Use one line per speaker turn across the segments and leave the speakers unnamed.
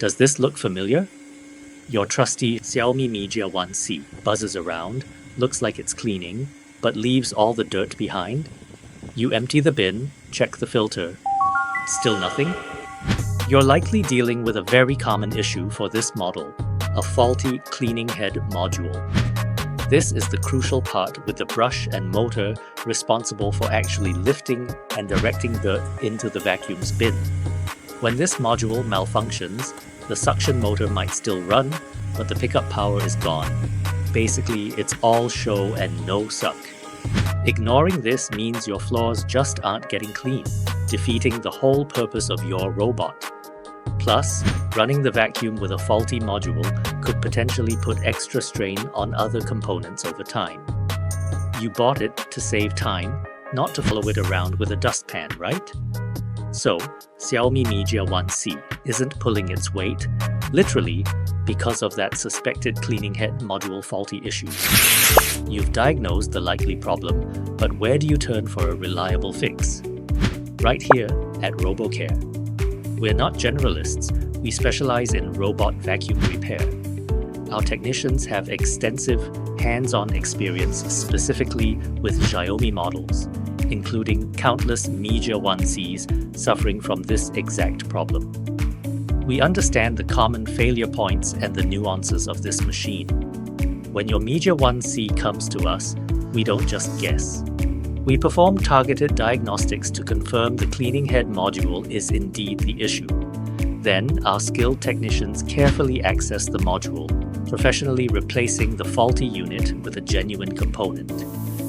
Does this look familiar? Your trusty Xiaomi Mi Jia 1C buzzes around, looks like it's cleaning, but leaves all the dirt behind. You empty the bin, check the filter. Still nothing? You're likely dealing with a very common issue for this model, a faulty cleaning head module. This is the crucial part with the brush and motor responsible for actually lifting and directing dirt into the vacuum's bin. When this module malfunctions, the suction motor might still run, but the pickup power is gone. Basically, it's all show and no suck. Ignoring this means your floors just aren't getting clean, defeating the whole purpose of your robot. Plus, running the vacuum with a faulty module could potentially put extra strain on other components over time. You bought it to save time, not to follow it around with a dustpan, right? So, Xiaomi Mi Jia 1C isn't pulling its weight, literally, because of that suspected cleaning head module faulty issue. You've diagnosed the likely problem, but where do you turn for a reliable fix? Right here at RoboCare. We're not generalists, we specialize in robot vacuum repair. Our technicians have extensive, hands-on experience specifically with Xiaomi models, including countless Mi Jia 1Cs suffering from this exact problem. We understand the common failure points and the nuances of this machine. When your Mi Jia 1C comes to us, we don't just guess. We perform targeted diagnostics to confirm the cleaning head module is indeed the issue. Then, our skilled technicians carefully access the module, professionally replacing the faulty unit with a genuine component.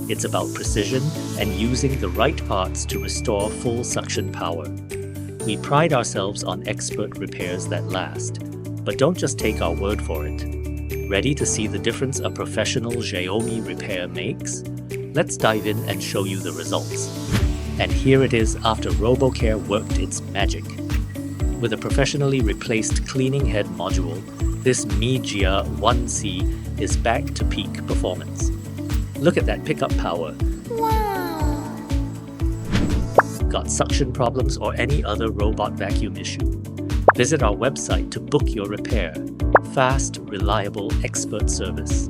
It's about precision and using the right parts to restore full suction power. We pride ourselves on expert repairs that last, but don't just take our word for it. Ready to see the difference a professional Xiaomi repair makes? Let's dive in and show you the results. And here it is after RoboCare worked its magic. With a professionally replaced cleaning head module, this Mi Jia 1C is back to peak performance. Look at that pickup power.
Wow!
Got suction problems or any other robot vacuum issue? Visit our website to book your repair. Fast, reliable, expert service.